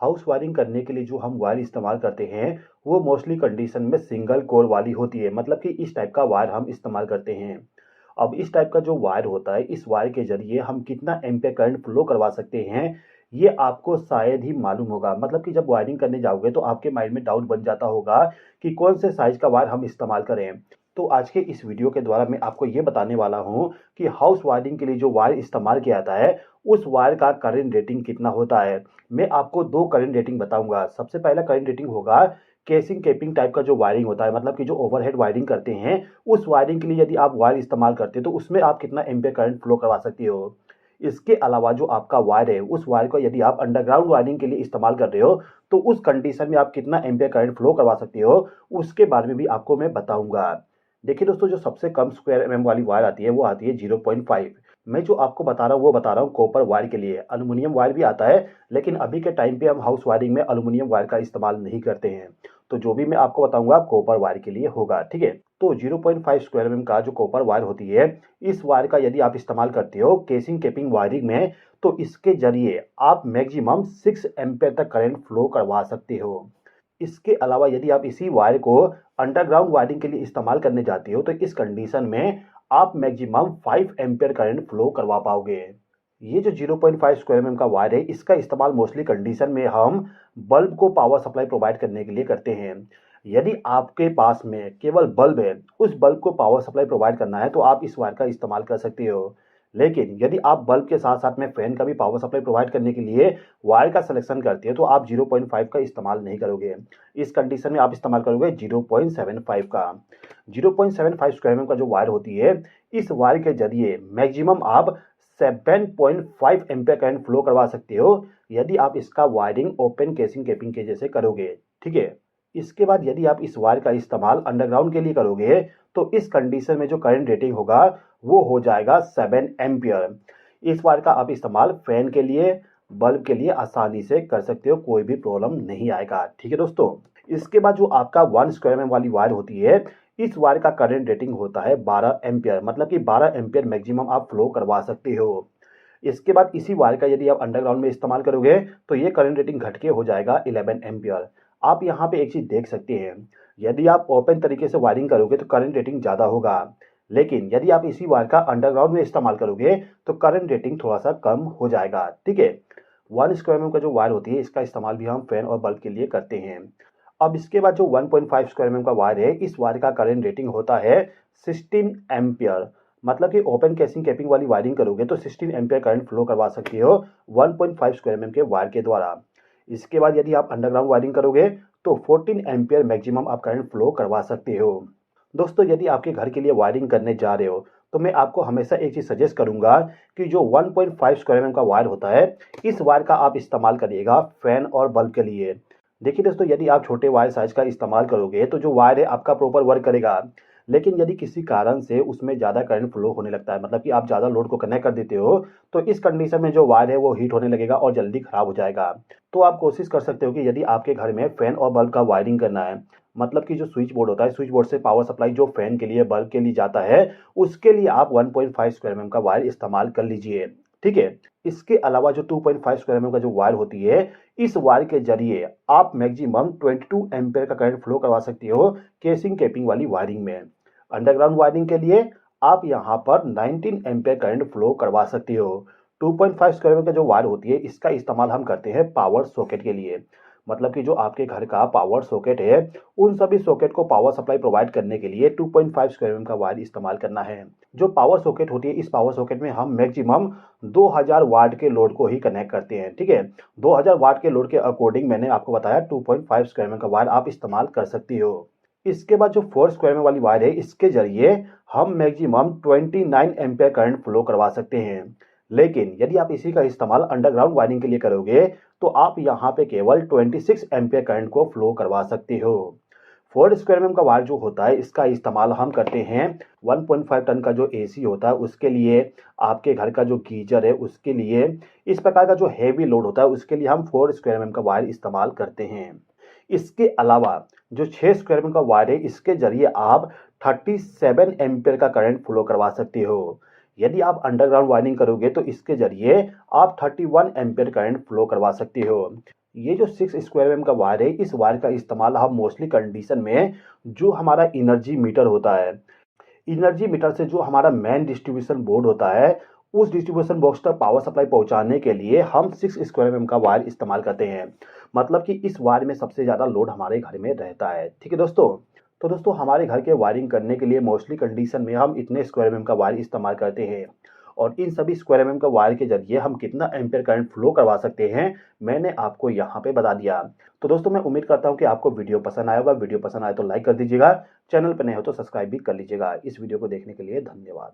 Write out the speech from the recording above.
House wiring करने के लिए जो हम वायर इस्तेमाल करते हैं वो मोस्टली कंडीशन में सिंगल कोर वाली होती है, मतलब कि इस टाइप का वायर हम इस्तेमाल करते हैं। अब इस टाइप का जो वायर होता है, इस वायर के जरिए हम कितना एम्पीयर करंट फ्लो करवा सकते हैं ये आपको शायद ही मालूम होगा। मतलब कि जब वायरिंग करने जाओगे तो आपके माइंड में डाउट बन जाता होगा कि कौन से साइज का वायर हम इस्तेमाल करें। तो आज के इस वीडियो के द्वारा मैं आपको ये बताने वाला हूँ कि हाउस वायरिंग के लिए जो वायर इस्तेमाल किया जाता है उस वायर का करंट रेटिंग कितना होता है। मैं आपको दो करंट रेटिंग बताऊंगा। सबसे पहला करंट रेटिंग होगा केसिंग केपिंग टाइप का जो वायरिंग होता है, मतलब कि जो ओवरहेड वायरिंग करते हैं उस वायरिंग के लिए यदि आप वायर इस्तेमाल करते हो तो उसमें आप कितना एम्पीयर करंट फ्लो करवा सकते हो। इसके अलावा जो आपका वायर है उस वायर को यदि आप अंडरग्राउंड वायरिंग के लिए इस्तेमाल कर रहे हो तो उस कंडीशन में आप कितना एम्पीयर करंट फ्लो करवा सकते हो, उसके बारे में भी आपको मैं बताऊंगा। देखिए दोस्तों, जो सबसे कम स्क्वायर वाली वायर आती है वो आती है 0.5। मैं जो आपको बता रहा हूँ वो बता रहा हूँ कॉपर वायर के लिए। एल्युमिनियम वायर भी आता है, लेकिन अभी के टाइम पे हम हाउस वायरिंग में एल्युमिनियम वायर का इस्तेमाल नहीं करते हैं। तो जो भी मैं आपको बताऊंगा कॉपर वायर के लिए होगा, ठीक है। तो 0.5 स्क्वायर का जो कॉपर वायर होती है, इस वायर का यदि आप इस्तेमाल करते हो केसिंग केपिंग वायरिंग में तो इसके जरिए आप मैक्सिमम 6 एम्पीयर तक करंट फ्लो करवा सकते हो। इसके अलावा यदि आप इसी वायर को अंडरग्राउंड वायरिंग के लिए इस्तेमाल करने जाते हो तो इस कंडीशन में आप मैक्सिमम 5 एम्पीयर करंट फ्लो करवा पाओगे। ये जो 0.5 स्क्वायर का वायर है इसका इस्तेमाल मोस्टली कंडीशन में हम बल्ब को पावर सप्लाई प्रोवाइड करने के लिए करते हैं। यदि आपके पास में केवल बल्ब है, उस बल्ब को पावर सप्लाई प्रोवाइड करना है तो आप इस वायर का इस्तेमाल कर सकते हो। लेकिन यदि आप बल्ब के साथ साथ में फैन का भी पावर सप्लाई प्रोवाइड करने के लिए वायर का सिलेक्शन करते हो तो आप 0.5 का इस्तेमाल नहीं करोगे। इस कंडीशन में आप इस्तेमाल करोगे 0.75 का। 0.75 स्क्वायर का जो वायर होती है, इस वायर के जरिए मैक्सिमम आप 7.5 एम्पीयर करंट फ्लो करवा सकते हो यदि आप इसका वायरिंग ओपन केसिंग केपिंग के जैसे करोगे, ठीक है। इसके बाद यदि आप इस वायर का इस्तेमाल अंडरग्राउंड के लिए करोगे तो इस कंडीशन में जो करंट रेटिंग होगा वो हो जाएगा 7 एम्पीयर। इस वायर का आप इस्तेमाल फैन के लिए, बल्ब के लिए आसानी से कर सकते हो, कोई भी प्रॉब्लम नहीं आएगा, ठीक है दोस्तों। इसके बाद जो आपका 1 स्क्वायर वाली वायर होती है, इस वायर का करंट रेटिंग होता है 12 एम्पीयर, मतलब कि 12 एम्पीयर मैक्सिमम आप फ्लो करवा सकते हो। इसके बाद इसी वायर का यदि आप अंडरग्राउंड में इस्तेमाल करोगे तो ये करंट रेटिंग घट के हो जाएगा 11 एम्पीयर। आप यहाँ पे एक चीज देख सकते हैं, यदि आप ओपन तरीके से वायरिंग करोगे तो करंट रेटिंग ज्यादा होगा, लेकिन यदि आप इसी वायर का अंडरग्राउंड में इस्तेमाल करोगे तो करंट रेटिंग थोड़ा सा कम हो जाएगा, ठीक है। 1 स्क्वायर का जो वायर होती है इसका इस्तेमाल भी हम फैन और बल्ब के लिए करते हैं। अब इसके बाद जो 1.5 स्क्वायर का वायर है, इस वायर का करंट रेटिंग होता है 16 एम्पीयर। मतलब कि ओपन केसिंग कैपिंग वाली वायरिंग करोगे तो 16 एम्पीयर करंट फ्लो करवा सकते हो 1.5 स्क्वायर के वायर के द्वारा। इसके बाद यदि आप अंडरग्राउंड वायरिंग करोगे तो 14 एम्पीयर मैक्सिमम आप करंट फ्लो करवा सकते हो। दोस्तों, यदि आपके घर के लिए वायरिंग करने जा रहे हो तो मैं आपको हमेशा एक चीज़ सजेस्ट करूंगा कि जो 1.5 स्क्वायर का वायर होता है, इस वायर का आप इस्तेमाल करिएगा फैन और बल्ब के लिए। देखिए दोस्तों, यदि आप छोटे वायर साइज का इस्तेमाल करोगे तो जो वायर है आपका प्रॉपर वर्क करेगा, लेकिन यदि किसी कारण से उसमें ज़्यादा करंट फ्लो होने लगता है, मतलब कि आप ज़्यादा लोड को कनेक्ट कर देते हो, तो इस कंडीशन में जो वायर है वो हीट होने लगेगा और जल्दी खराब हो जाएगा। तो आप कोशिश कर सकते हो कि यदि आपके घर में फैन और बल्ब का वायरिंग करना है, मतलब कि जो स्विच बोर्ड होता है, स्विच बोर्ड से पावर सप्लाई जो फैन के लिए बल्ब के लिए जाता है, उसके लिए आप 1.5 स्क्वायर का वायर इस्तेमाल कर लीजिए, ठीक है। इसके अलावा जो 2.5 स्क्वायर का जो वायर होती है, इस वायर के जरिए आप मैक्सिमम 22 एम्पीयर का करंट फ्लो करवा सकते हो केसिंग केपिंग वाली वायरिंग में। अंडरग्राउंड वायरिंग के लिए आप यहाँ पर 19 एम्पीयर करंट फ्लो करवा सकते हो। 2.5 स्क्वायर का जो वायर होती है इसका इस्तेमाल हम करते हैं पावर सॉकेट के लिए, मतलब कि जो आपके घर का पावर सॉकेट है उन सभी सॉकेट को पावर सप्लाई प्रोवाइड करने के लिए 2.5 स्क्वायर का वायर इस्तेमाल करना है। जो पावर सॉकेट होती है, इस पावर सॉकेट में हम मैक्सिमम 2000 वाट के लोड को ही कनेक्ट करते हैं, ठीक है। 2000 वाट के लोड के अकॉर्डिंग मैंने आपको बताया 2.5 स्क्वायर का वायर आप इस्तेमाल कर सकती हो। इसके बाद जो 4 स्क्वायर वाली वायर है, इसके जरिए हम मैक्सिमम 29 एम्पीयर करंट फ्लो करवा सकते हैं। लेकिन यदि आप इसी का इस्तेमाल अंडरग्राउंड वायरिंग के लिए करोगे तो आप यहाँ पे केवल 26 एम्पीयर करंट को फ्लो करवा सकते हो। 4 स्क्वायर का वायर जो होता है इसका इस्तेमाल हम करते हैं 1.5 टन का जो एसी होता है उसके लिए, आपके घर का जो गीजर है उसके लिए, इस प्रकार का जो हैवी लोड होता है उसके लिए हम 4 स्क्वायर का वायर इस्तेमाल करते हैं। इसके अलावा जो 6 स्क्वायर का वायर है इसके जरिए आप 37 एम्पीयर का करंट फ्लो करवा सकते हो। यदि आप अंडरग्राउंड वायरिंग करोगे तो इसके जरिए आप 31 एम्पीयर करंट फ्लो करवा सकते हो। ये जो 6 स्क्वायर एमएम का वायर है, इस वायर का इस्तेमाल हम मोस्टली कंडीशन में जो हमारा एनर्जी मीटर होता है, एनर्जी मीटर से जो हमारा मेन डिस्ट्रीब्यूशन बोर्ड होता है, उस डिस्ट्रीब्यूशन बॉक्स तक पावर सप्लाई पहुंचाने के लिए हम 6 स्क्वायर एमएम का वायर इस्तेमाल करते हैं। मतलब कि इस वायर में सबसे ज़्यादा लोड हमारे घर में रहता है। ठीक है दोस्तों? तो दोस्तों हमारे घर के वायरिंग करने के लिए मोस्टली कंडीशन में हम इतने स्क्वायर एमएम का वायर इस्तेमाल करते हैं। और इन सभी स्क्वायर एमएम का वायर के ज़रिए हम कितना एम्पीयर करंट फ्लो करवा सकते हैं, मैंने आपको यहाँ पे बता दिया। तो दोस्तों मैं उम्मीद करता हूँ कि आपको वीडियो पसंद आया होगा। वीडियो पसंद आए तो लाइक कर दीजिएगा। चैनल पर नए हो तो सब्सक्राइब भी कर लीजिएगा। इस वीडियो को देखने के लिए धन्यवाद।